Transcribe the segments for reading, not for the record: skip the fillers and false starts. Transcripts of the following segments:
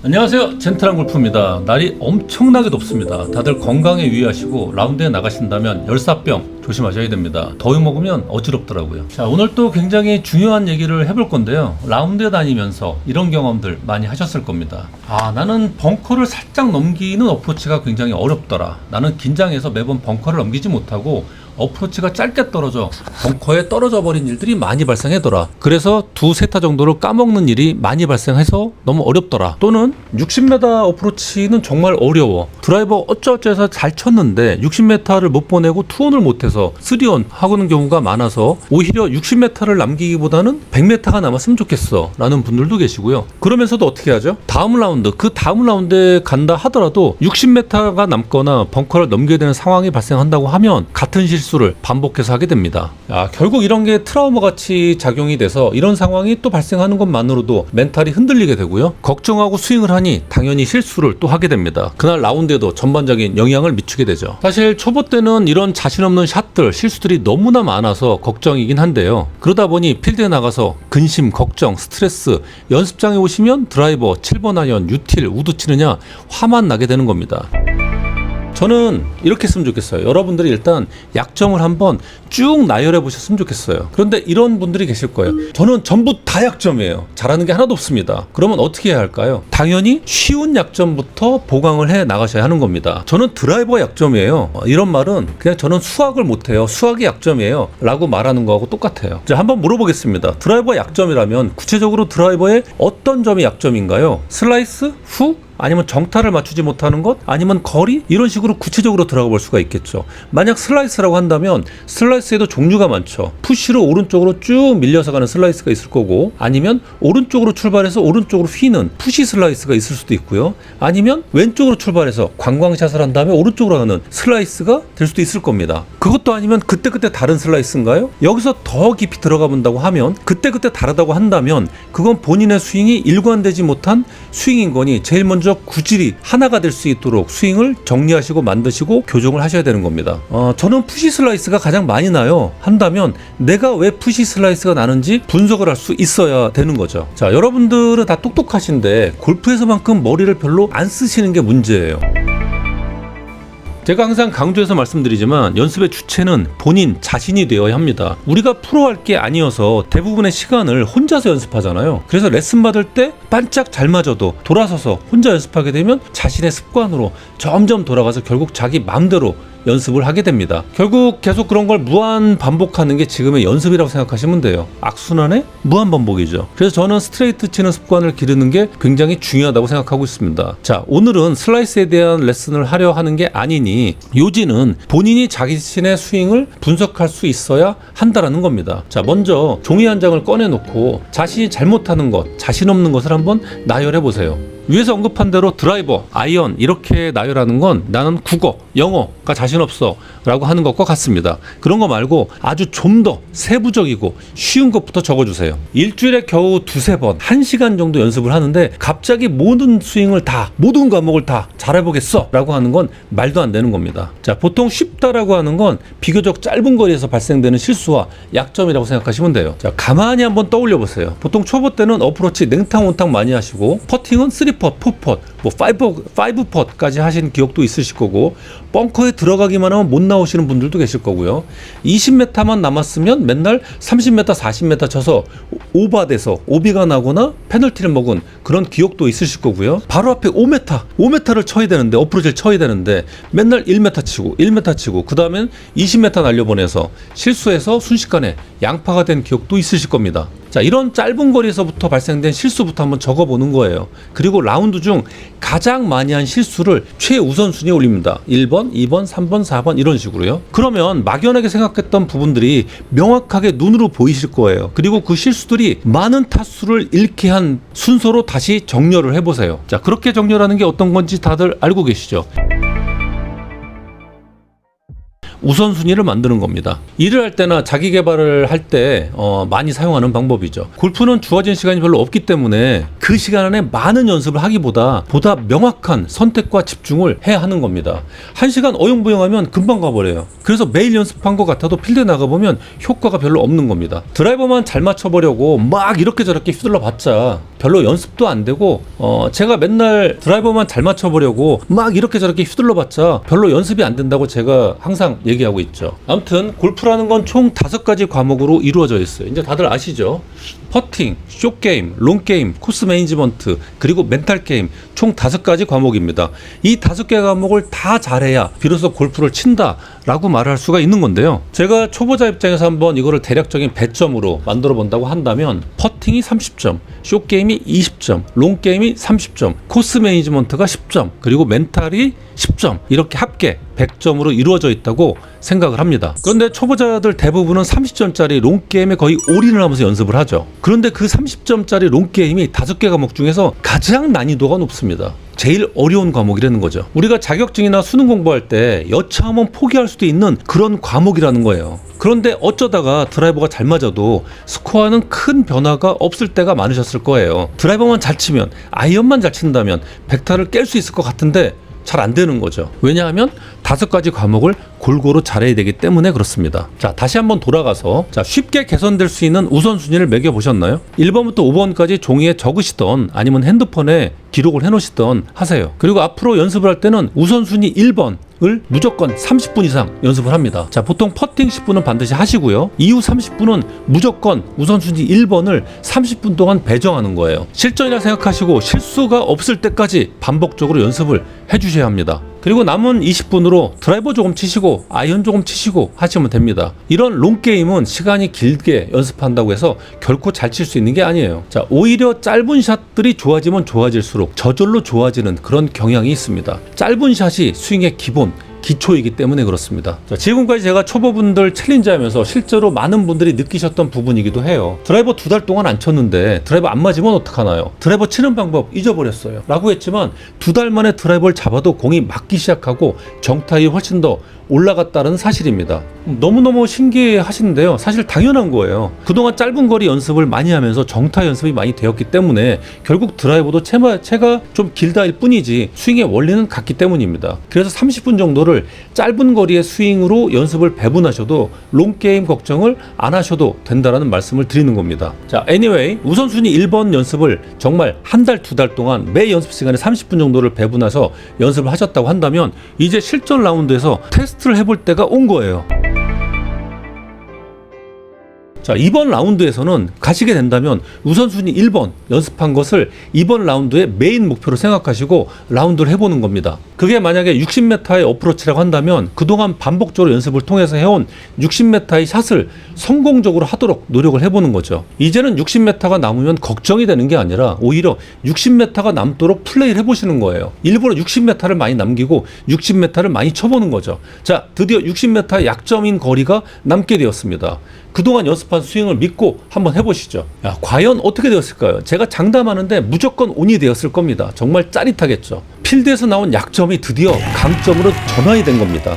안녕하세요, 젠틀한 골프입니다. 날이 엄청나게 덥습니다. 다들 건강에 유의하시고 라운드에 나가신다면 열사병 조심하셔야 됩니다. 더위 먹으면 어지럽더라고요. 자, 오늘 또 굉장히 중요한 얘기를 해볼 건데요. 라운드에 다니면서 이런 경험들 많이 하셨을 겁니다. 나는 벙커를 살짝 넘기는 어프로치가 굉장히 어렵더라. 나는 긴장해서 매번 벙커를 넘기지 못하고 어프로치가 짧게 떨어져 벙커에 떨어져 버린 일들이 많이 발생하더라. 그래서 두세 타 정도를 까먹는 일이 많이 발생해서 너무 어렵더라. 또는 60m 어프로치는 정말 어려워. 드라이버 어쩌어쩌해서 잘 쳤는데 60m를 못 보내고 투혼을 못해서 3온 하고는 경우가 많아서 오히려 60m를 남기기보다는 100m가 남았으면 좋겠어 라는 분들도 계시고요. 그러면서도 어떻게 하죠? 다음 라운드에 간다 하더라도 60m가 남거나 벙커를 넘겨야 되는 상황이 발생한다고 하면 같은 실수를 반복해서 하게 됩니다. 결국 이런 게 트라우마 같이 작용이 돼서 이런 상황이 또 발생하는 것만으로도 멘탈이 흔들리게 되고요. 걱정하고 스윙을 하니 당연히 실수를 또 하게 됩니다. 그날 라운드에도 전반적인 영향을 미치게 되죠. 사실 초보 때는 이런 자신 없는 샷들, 실수들이 너무나 많아서 걱정이긴 한데요. 그러다 보니 필드에 나가서 근심, 걱정, 스트레스, 연습장에 오시면 드라이버, 7번 아이언, 유틸, 우드 치느냐 화만 나게 되는 겁니다. 저는 이렇게 했으면 좋겠어요. 여러분들이 일단 약점을 한번 쭉 나열해 보셨으면 좋겠어요. 그런데 이런 분들이 계실 거예요. 저는 전부 다 약점이에요. 잘하는 게 하나도 없습니다. 그러면 어떻게 해야 할까요? 당연히 쉬운 약점부터 보강을 해 나가셔야 하는 겁니다. 저는 드라이버 약점이에요. 이런 말은 그냥 저는 수학을 못해요. 수학이 약점이에요 라고 말하는 거하고 똑같아요. 자, 한번 물어보겠습니다. 드라이버 약점이라면 구체적으로 드라이버의 어떤 점이 약점인가요? 슬라이스? 훅? 아니면 정타를 맞추지 못하는 것? 아니면 거리? 이런 식으로 구체적으로 들어가 볼 수가 있겠죠. 만약 슬라이스라고 한다면 슬라이스에도 종류가 많죠. 푸시로 오른쪽으로 쭉 밀려서 가는 슬라이스가 있을 거고, 아니면 오른쪽으로 출발해서 오른쪽으로 휘는 푸시 슬라이스가 있을 수도 있고요. 아니면 왼쪽으로 출발해서 관광샷을 한 다음에 오른쪽으로 가는 슬라이스가 될 수도 있을 겁니다. 그것도 아니면 그때그때 다른 슬라이스인가요? 여기서 더 깊이 들어가 본다고 하면 그때그때 다르다고 한다면 그건 본인의 스윙이 일관되지 못한 스윙인 거니 제일 먼저 구질이 하나가 될 수 있도록 스윙을 정리하시고 만드시고 교정을 하셔야 되는 겁니다. 저는 푸시 슬라이스가 가장 많이 나요 한다면 내가 왜 푸시 슬라이스가 나는지 분석을 할 수 있어야 되는 거죠. 자, 여러분들은 다 똑똑하신데 골프에서만큼 머리를 별로 안 쓰시는 게 문제예요. 제가 항상 강조해서 말씀드리지만 연습의 주체는 본인 자신이 되어야 합니다. 우리가 프로할 게 아니어서 대부분의 시간을 혼자서 연습하잖아요. 그래서 레슨 받을 때 반짝 잘 맞아도 돌아서서 혼자 연습하게 되면 자신의 습관으로 점점 돌아가서 결국 자기 마음대로 연습을 하게 됩니다. 결국 계속 그런 걸 무한 반복하는 게 지금의 연습이라고 생각하시면 돼요. 악순환의 무한 반복이죠. 그래서 저는 스트레이트 치는 습관을 기르는 게 굉장히 중요하다고 생각하고 있습니다. 자, 오늘은 슬라이스에 대한 레슨을 하려 하는 게 아니니 요지는 본인이 자기 자신의 스윙을 분석할 수 있어야 한다라는 겁니다. 자, 먼저 종이 한 장을 꺼내놓고 자신이 잘못하는 것, 자신 없는 것을 한번 나열해 보세요. 위에서 언급한 대로 드라이버, 아이언 이렇게 나열하는 건 나는 국어, 영어가 자신 없어 라고 하는 것과 같습니다. 그런 거 말고 아주 좀 더 세부적이고 쉬운 것부터 적어주세요. 일주일에 겨우 두세 번 1시간 정도 연습을 하는데 갑자기 모든 스윙을 다, 모든 과목을 다 잘해보겠어 라고 하는 건 말도 안 되는 겁니다. 자, 보통 쉽다라고 하는 건 비교적 짧은 거리에서 발생되는 실수와 약점이라고 생각하시면 돼요. 자, 가만히 한번 떠올려 보세요. 보통 초보 때는 어프로치 냉탕 온탕 많이 하시고 퍼팅은 3펫, 4펫, 뭐 5펫까지 하신 기억도 있으실 거고, 벙커에 들어가기만 하면 못 나오시는 분들도 계실 거고요. 20m만 남았으면 맨날 30m, 40m 쳐서 오바돼서 오비가 나거나 페널티를 먹은 그런 기억도 있으실 거고요. 바로 앞에 5m를 쳐야 되는데, 어프로치를 쳐야 되는데 맨날 1m 치고 그 다음엔 20m 날려보내서 실수해서 순식간에 양파가 된 기억도 있으실 겁니다. 자, 이런 짧은 거리에서부터 발생된 실수부터 한번 적어보는 거예요. 그리고 라운드 중 가장 많이 한 실수를 최우선순위에 올립니다. 1번, 2번, 3번, 4번 이런 식으로요. 그러면 막연하게 생각했던 부분들이 명확하게 눈으로 보이실 거예요. 그리고 그 실수들이 많은 타수를 잃게 한 순서로 다시 정렬을 해보세요. 자, 그렇게 정렬하는 게 어떤 건지 다들 알고 계시죠? 우선순위를 만드는 겁니다. 일을 할 때나 자기 개발을 할 때 많이 사용하는 방법이죠. 골프는 주어진 시간이 별로 없기 때문에 그 시간 안에 많은 연습을 하기보다 보다 명확한 선택과 집중을 해야 하는 겁니다. 1시간 어영부영하면 금방 가버려요. 그래서 매일 연습한 것 같아도 필드에 나가보면 효과가 별로 없는 겁니다. 드라이버만 잘 맞춰보려고 막 이렇게 저렇게 휘둘러 봤자 별로 연습도 안 되고 제가 맨날 드라이버만 잘 맞춰보려고 막 이렇게 저렇게 휘둘러 봤자 별로 연습이 안 된다고 제가 항상 얘기하고 있죠. 아무튼 골프라는 건 총 5가지 과목으로 이루어져 있어요. 이제 다들 아시죠? 퍼팅, 숏게임, 롱게임, 코스 매니지먼트, 그리고 멘탈 게임 총 5가지 과목입니다. 이 5개 과목을 다 잘해야 비로소 골프를 친다 라고 말할 수가 있는 건데요. 제가 초보자 입장에서 한번 이거를 대략적인 배점으로 만들어 본다고 한다면 퍼팅이 30점, 숏게임이 20점, 롱게임이 30점, 코스 매니지먼트가 10점, 그리고 멘탈이 10점, 이렇게 합계 100점으로 이루어져 있다고 생각을 합니다. 그런데 초보자들 대부분은 30점짜리 롱게임에 거의 올인을 하면서 연습을 하죠. 그런데 그 30점짜리 롱게임이 5개 과목 중에서 가장 난이도가 높습니다. 제일 어려운 과목이라는 거죠. 우리가 자격증이나 수능 공부할 때 여차하면 포기할 수도 있는 그런 과목이라는 거예요. 그런데 어쩌다가 드라이버가 잘 맞아도 스코어는 큰 변화가 없을 때가 많으셨을 거예요. 드라이버만 잘 치면, 아이언만 잘 친다면 100타를 깰 수 있을 것 같은데 잘 안 되는 거죠. 왜냐하면 5가지 과목을 골고루 잘해야 되기 때문에 그렇습니다. 자, 다시 한번 돌아가서 쉽게 개선될 수 있는 우선순위를 매겨보셨나요? 1번부터 5번까지 종이에 적으시던 아니면 핸드폰에 기록을 해놓으시던 하세요. 그리고 앞으로 연습을 할 때는 우선순위 1번을 무조건 30분 이상 연습을 합니다. 자, 보통 퍼팅 10분은 반드시 하시고요. 이후 30분은 무조건 우선순위 1번을 30분 동안 배정하는 거예요. 실전이라 생각하시고 실수가 없을 때까지 반복적으로 연습을 해주셔야 합니다. 그리고 남은 20분으로 드라이버 조금 치시고 아이언 조금 치시고 하시면 됩니다. 이런 롱게임은 시간이 길게 연습한다고 해서 결코 잘 칠 수 있는 게 아니에요. 자, 오히려 짧은 샷들이 좋아지면 좋아질수록 저절로 좋아지는 그런 경향이 있습니다. 짧은 샷이 스윙의 기초이기 때문에 그렇습니다. 자, 지금까지 제가 초보분들 챌린지 하면서 실제로 많은 분들이 느끼셨던 부분이기도 해요. 드라이버 2달 동안 안 쳤는데 드라이버 안 맞으면 어떡하나요? 드라이버 치는 방법 잊어버렸어요 라고 했지만 2달 만에 드라이버를 잡아도 공이 맞기 시작하고 정타율이 훨씬 더 올라갔다는 사실입니다. 너무너무 신기해 하시는데요. 사실 당연한 거예요. 그동안 짧은 거리 연습을 많이 하면서 정타 연습이 많이 되었기 때문에 결국 드라이버도 채가 좀 길다일 뿐이지 스윙의 원리는 같기 때문입니다. 그래서 30분 정도를 짧은 거리의 스윙으로 연습을 배분하셔도 롱게임 걱정을 안 하셔도 된다는 말씀을 드리는 겁니다. 자, anyway 우선순위 1번 연습을 정말 한 달, 2달 동안 매 연습 시간에 30분 정도를 배분해서 연습을 하셨다고 한다면 이제 실전 라운드에서 테스트를 해볼 때가 온 거예요. 자, 이번 라운드에서는 가시게 된다면 우선순위 1번 연습한 것을 이번 라운드의 메인 목표로 생각하시고 라운드를 해보는 겁니다. 그게 만약에 60m의 어프로치라고 한다면 그동안 반복적으로 연습을 통해서 해온 60m의 샷을 성공적으로 하도록 노력을 해보는 거죠. 이제는 60m가 남으면 걱정이 되는 게 아니라 오히려 60m가 남도록 플레이를 해보시는 거예요. 일부러 60m를 많이 남기고 60m를 많이 쳐보는 거죠. 자, 드디어 60m의 약점인 거리가 남게 되었습니다. 그동안 연습한 스윙을 믿고 한번 해보시죠. 야, 과연 어떻게 되었을까요? 제가 장담하는데 무조건 온이 되었을 겁니다. 정말 짜릿하겠죠. 필드에서 나온 약점이 드디어 강점으로 전환이 된 겁니다.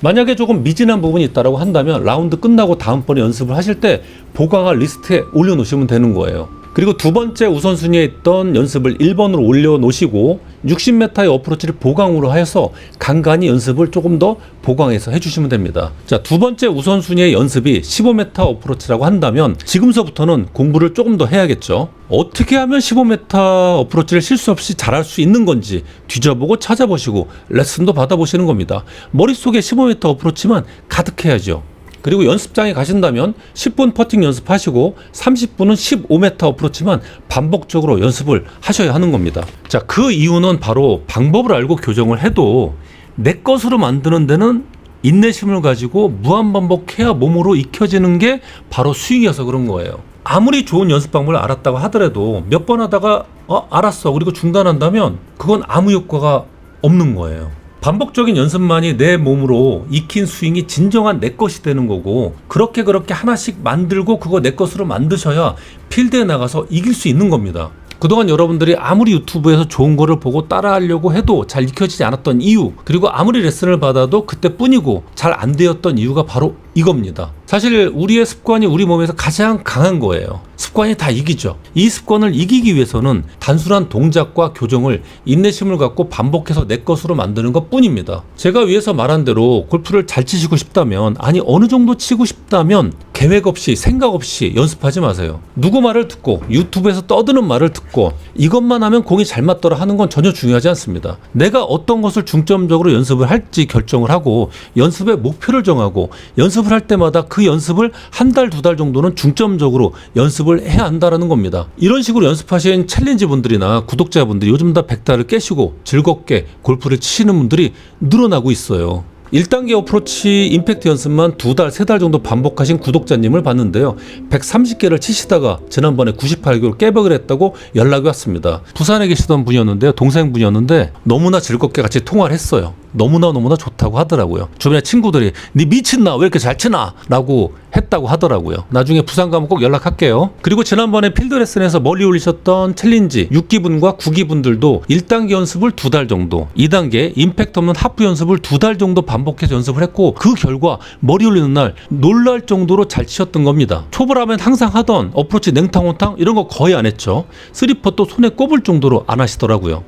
만약에 조금 미진한 부분이 있다고 한다면 라운드 끝나고 다음번에 연습을 하실 때 보강할 리스트에 올려놓으시면 되는 거예요. 그리고 두 번째 우선순위에 있던 연습을 1번으로 올려놓으시고 60m의 어프로치를 보강으로 해서 간간히 연습을 조금 더 보강해서 해주시면 됩니다. 자, 두 번째 우선순위의 연습이 15m 어프로치라고 한다면 지금서부터는 공부를 조금 더 해야겠죠. 어떻게 하면 15m 어프로치를 실수 없이 잘할 수 있는 건지 뒤져보고 찾아보시고 레슨도 받아보시는 겁니다. 머릿속에 15m 어프로치만 가득해야죠. 그리고 연습장에 가신다면 10분 퍼팅 연습하시고 30분은 15m 어프로치만 반복적으로 연습을 하셔야 하는 겁니다. 자, 그 이유는 바로 방법을 알고 교정을 해도 내 것으로 만드는 데는 인내심을 가지고 무한반복해야 몸으로 익혀지는 게 바로 스윙이어서 그런 거예요. 아무리 좋은 연습 방법을 알았다고 하더라도 몇 번 하다가 알았어 그리고 중단한다면 그건 아무 효과가 없는 거예요. 반복적인 연습만이 내 몸으로 익힌 스윙이 진정한 내 것이 되는 거고 그렇게 하나씩 만들고 그거 내 것으로 만드셔야 필드에 나가서 이길 수 있는 겁니다. 그동안 여러분들이 아무리 유튜브에서 좋은 거를 보고 따라하려고 해도 잘 익혀지지 않았던 이유, 그리고 아무리 레슨을 받아도 그때뿐이고 잘 안 되었던 이유가 바로 이겁니다. 사실 우리의 습관이 우리 몸에서 가장 강한 거예요. 습관이 다 이기죠. 이 습관을 이기기 위해서는 단순한 동작과 교정을 인내심을 갖고 반복해서 내 것으로 만드는 것 뿐입니다. 제가 위에서 말한 대로 골프를 잘 치시고 싶다면, 아니 어느 정도 치고 싶다면 계획 없이 생각 없이 연습하지 마세요. 누구 말을 듣고 유튜브에서 떠드는 말을 듣고 이것만 하면 공이 잘 맞더라 하는 건 전혀 중요하지 않습니다. 내가 어떤 것을 중점적으로 연습을 할지 결정을 하고 연습의 목표를 정하고 연습을 할 때마다 그 연습을 한 달, 두 달 정도는 중점적으로 연습을 해야 한다라는 겁니다. 이런 식으로 연습하신 챌린지 분들이나 구독자분들이 요즘 다 100달을 깨시고 즐겁게 골프를 치시는 분들이 늘어나고 있어요. 1단계 어프로치 임팩트 연습만 2달, 3달 정도 반복하신 구독자님을 봤는데요. 130개를 치시다가 지난번에 98개로 깨박을 했다고 연락이 왔습니다. 부산에 계시던 분이었는데요. 동생분이었는데 너무나 즐겁게 같이 통화를 했어요. 너무나 좋다고 하더라고요. 주변에 친구들이 니 미친나 왜 이렇게 잘 치나 라고 했다고 하더라고요. 나중에 부산 가면 꼭 연락할게요. 그리고 지난번에 필드 레슨에서 멀리 올리셨던 챌린지 6기분과 9기분들도 1단계 연습을 2달 정도, 2단계 임팩트 없는 하프 연습을 2달 정도 반복해서 연습을 했고 그 결과 머리 올리는 날 놀랄 정도로 잘 치셨던 겁니다. 초보라면 항상 하던 어프로치 냉탕온탕 이런 거 거의 안 했죠. 3퍼도 손에 꼽을 정도로 안 하시더라고요.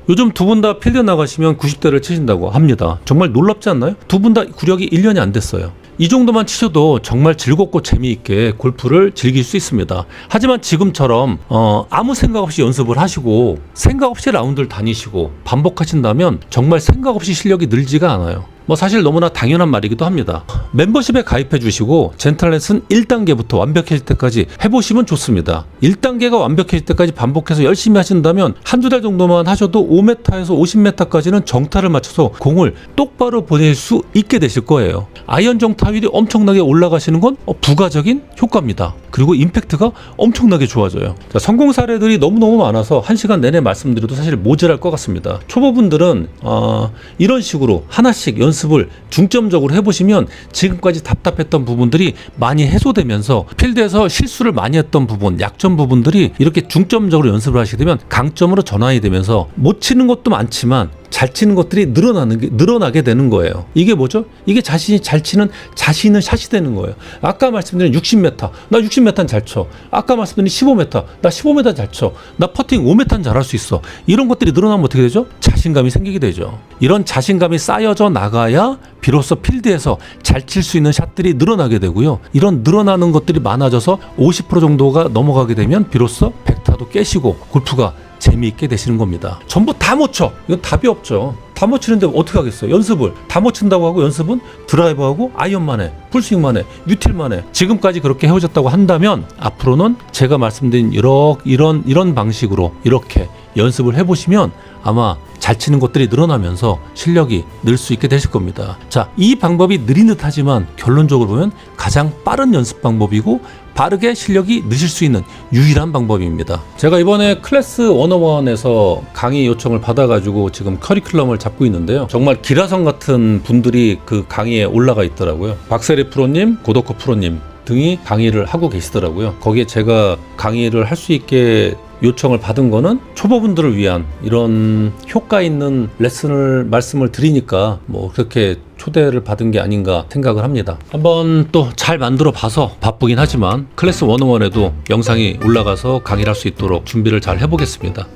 요즘 두 분 다 필드 나가시면 90대를 치신다고 합니다. 정말 놀랍지 않나요? 두 분 다 구력이 1년이 안 됐어요. 이 정도만 치셔도 정말 즐겁고 재미있게 골프를 즐길 수 있습니다. 하지만 지금처럼 아무 생각 없이 연습을 하시고 생각 없이 라운드를 다니시고 반복하신다면 정말 생각 없이 실력이 늘지가 않아요. 사실 너무나 당연한 말이기도 합니다. 멤버십에 가입해 주시고 젠틀 레슨 1단계부터 완벽해질 때까지 해보시면 좋습니다. 1단계가 완벽해질 때까지 반복해서 열심히 하신다면 한두 달 정도만 하셔도 5m에서 50m까지는 정타를 맞춰서 공을 똑바로 보낼 수 있게 되실 거예요. 아이언 정타율이 엄청나게 올라가시는 건 부가적인 효과입니다. 그리고 임팩트가 엄청나게 좋아져요. 자, 성공 사례들이 너무너무 많아서 1시간 내내 말씀드려도 사실 모자랄 것 같습니다. 초보분들은 이런 식으로 하나씩 연습을 중점적으로 해보시면 지금까지 답답했던 부분들이 많이 해소되면서 필드에서 실수를 많이 했던 부분, 약점 부분들이 이렇게 중점적으로 연습을 하시게 되면 강점으로 전환이 되면서 못 치는 것도 많지만 잘 치는 것들이 늘어나게 되는 거예요. 이게 뭐죠? 이게 자신이 잘 치는 자신의 샷이 되는 거예요. 아까 말씀드린 60m, 나 60m는 잘 쳐. 아까 말씀드린 15m, 나 15m 잘 쳐. 나 퍼팅 5m는 잘할 수 있어. 이런 것들이 늘어나면 어떻게 되죠? 자신감이 생기게 되죠. 이런 자신감이 쌓여져 나가야 비로소 필드에서 잘 칠 수 있는 샷들이 늘어나게 되고요. 이런 늘어나는 것들이 많아져서 50% 정도가 넘어가게 되면 비로소 100타도 깨시고 골프가 재미있게 되시는 겁니다. 전부 다 못 쳐. 이건 답이 없죠. 다 못 치는데 어떻게 하겠어요? 연습을 다 못 친다고 하고 연습은 드라이버하고 아이언만 해, 풀스윙만 해, 뉴틸만 해. 지금까지 그렇게 해오셨다고 한다면 앞으로는 제가 말씀드린 이런 방식으로 이렇게 연습을 해보시면 아마 잘 치는 것들이 늘어나면서 실력이 늘 수 있게 되실 겁니다. 자, 이 방법이 느린 듯 하지만 결론적으로 보면 가장 빠른 연습 방법이고 빠르게 실력이 느실 수 있는 유일한 방법입니다. 제가 이번에 클래스 101에서 강의 요청을 받아가지고 지금 커리큘럼을 잡고 있는데요. 정말 기라성 같은 분들이 그 강의에 올라가 있더라고요. 박세리 프로님, 고덕호 프로님 등이 강의를 하고 계시더라고요. 거기에 제가 강의를 할 수 있게 요청을 받은 거는 초보분들을 위한 이런 효과 있는 말씀을 드리니까 그렇게 초대를 받은 게 아닌가 생각을 합니다. 한번 또 잘 만들어 봐서 바쁘긴 하지만 클래스 101에도 영상이 올라가서 강의를 할 수 있도록 준비를 잘 해보겠습니다.